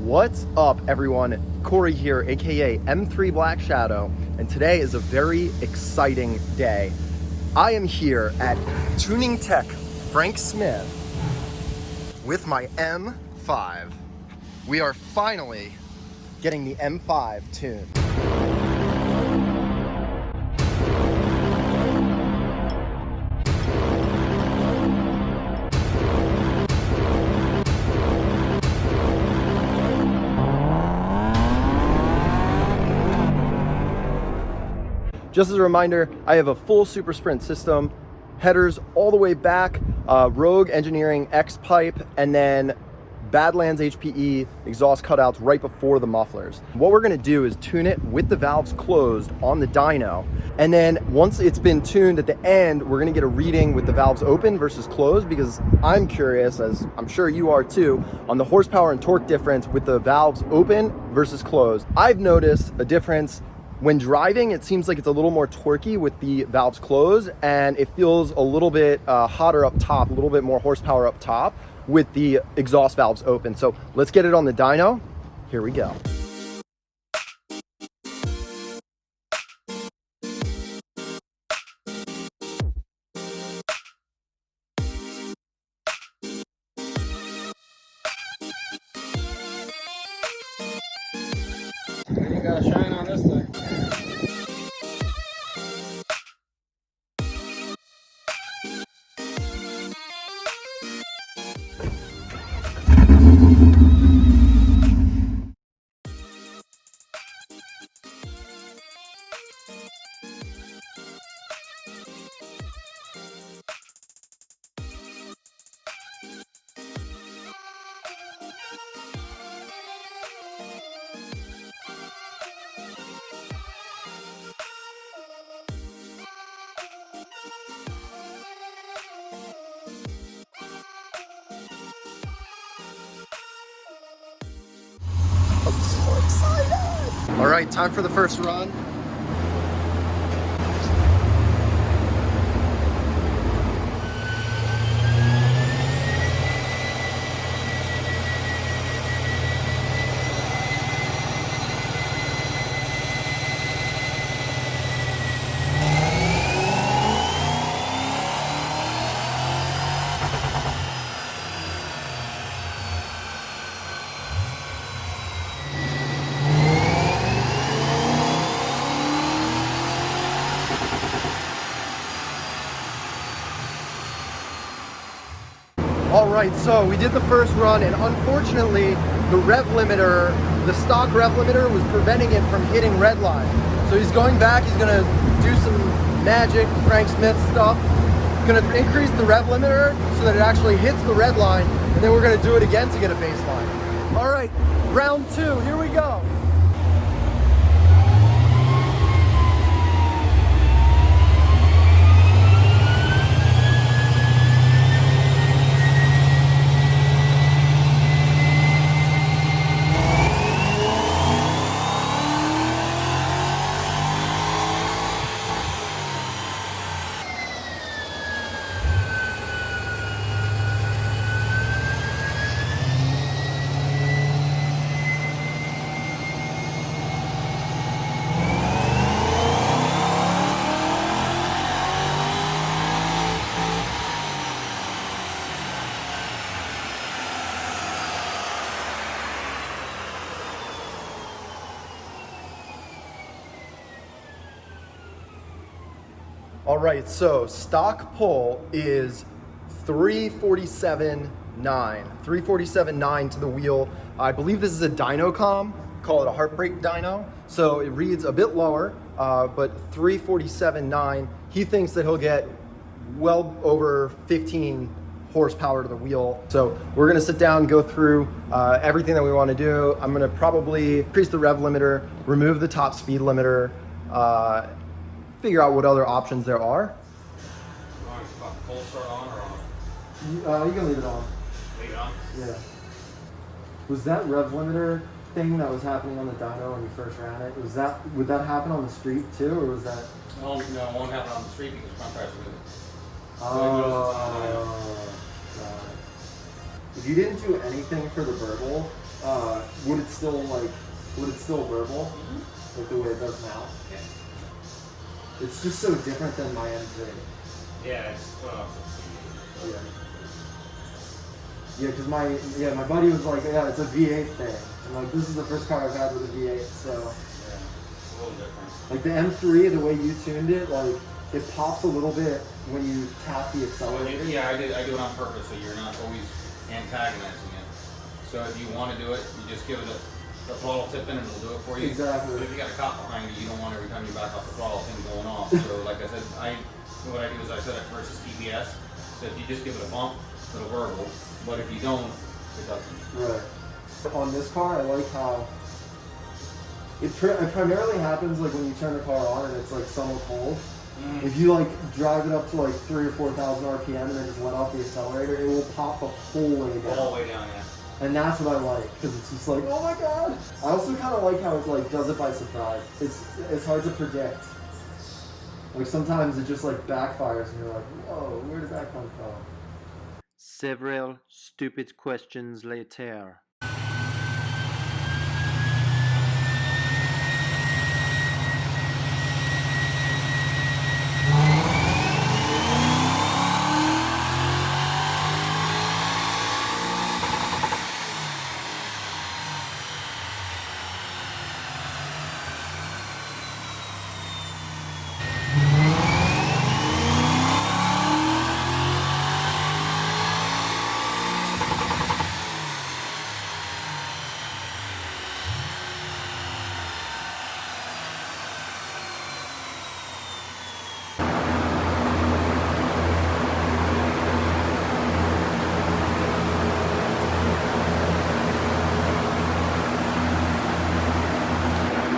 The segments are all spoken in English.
What's up, everyone? Corey here, aka M3 Black Shadow, and today is a very exciting day. I am here at Tuning Tech Frank Smith with my M5. We are finally getting the M5 tuned. Just as a reminder, I have a full Super Sprint system, headers all the way back, Rogue Engineering X pipe, and then Badlands HPE exhaust cutouts right before the mufflers. What we're gonna do is tune it with the valves closed on the dyno, and then once it's been tuned at the end, we're gonna get a reading with the valves open versus closed, because I'm curious, as I'm sure you are too, on the horsepower and torque difference with the valves open versus closed. I've noticed a difference. When driving, it seems like it's a little more torquey with the valves closed, and it feels a little bit hotter up top, a little bit more horsepower up top with the exhaust valves open. So let's get it on the dyno. Here we go. You gotta shine on this thing. I'm so excited! All right, time for the first run. All right, so we did the first run, and unfortunately, the rev limiter, the stock rev limiter, was preventing it from hitting red line. So he's going back, he's gonna do some magic, Frank Smith stuff. Gonna increase the rev limiter so that it actually hits the red line, and then we're gonna do it again to get a baseline. All right, round two, here we go. All right, so stock pull is 347.9. 347.9 to the wheel. I believe this is a Dynocom, call it a heartbreak dyno. So it reads a bit lower, but 347.9. He thinks that he'll get well over 15 horsepower to the wheel. So we're gonna sit down, go through everything that we wanna do. I'm gonna probably increase the rev limiter, remove the top speed limiter, figure out what other options there are. You want to full start on or off? You can leave it on. Leave it on? Yeah. Was that rev limiter thing that was happening on the dyno when you first ran it? Would that happen on the street too, or was that? No, it won't happen on the street because the front tires are moving. Oh. Got it. If you didn't do anything for the burble, would it still burble like the way it does now? Yeah. It's just so different than my M3. Yeah, it's Yeah. Yeah, because my buddy was like, yeah, it's a V8 thing. And like, this is the first car I've had with a V8, so. yeah, it's a little different. Like the M3, the way you tuned it, like it pops a little bit when you tap the accelerator. Yeah, I do it on purpose, so you're not always antagonizing it. So if you want to do it, you just give it a throttle tip in and it'll do it for you. Exactly. But if you got a cop behind you, you don't want every time you back off the throttle thing going off. So like I said, what I do is I set it versus TBS. So if you just give it a bump, it'll burble. But if you don't, it doesn't. Right. On this car, I like how it primarily happens like when you turn the car on and it's like summer cold. If you like drive it up to like 3,000 or 4,000 RPM and then just let off the accelerator, it will pop the whole way down. The whole way down, yeah. And that's what I like, because it's just like, oh my god. I also kind of like how it like does it by surprise. It's hard to predict. Like sometimes it just like backfires and you're like, whoa, where did that come from? Several stupid questions later.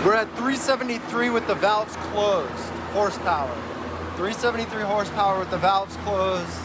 We're at 373 with the valves closed, horsepower. 373 horsepower with the valves closed.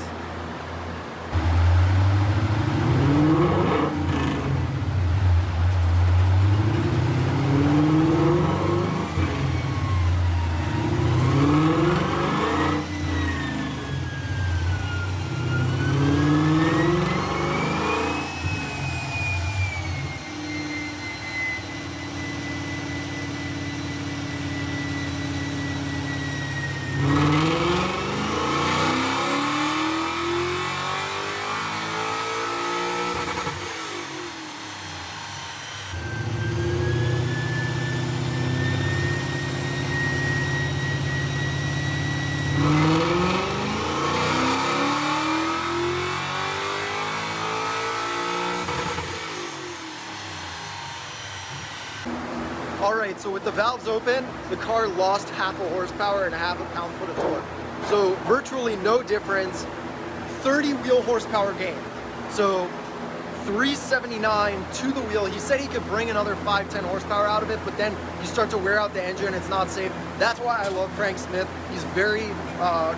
All right, so with the valves open, the car lost half a horsepower and half a pound-foot of torque. So virtually no difference, 30 wheel horsepower gain. So 379 to the wheel. He said he could bring another 5-10 horsepower out of it, but then you start to wear out the engine, it's not safe. That's why I love Frank Smith. He's very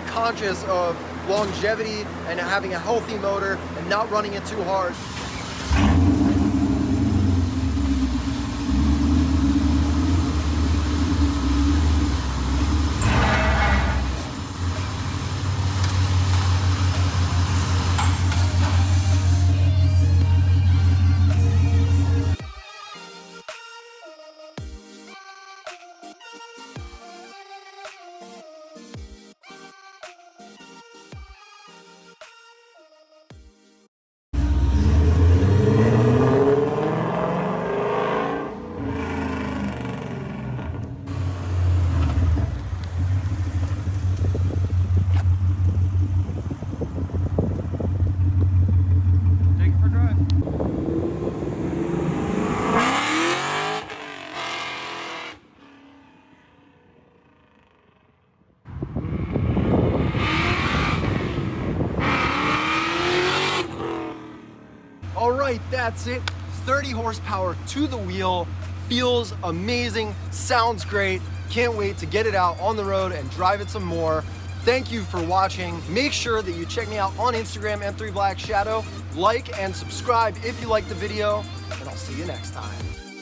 conscious of longevity and having a healthy motor and not running it too hard. All right, that's it. 30 horsepower to the wheel. Feels amazing, sounds great. Can't wait to get it out on the road and drive it some more. Thank you for watching. Make sure that you check me out on Instagram, M3 Black Shadow. Like and subscribe if you like the video, and I'll see you next time.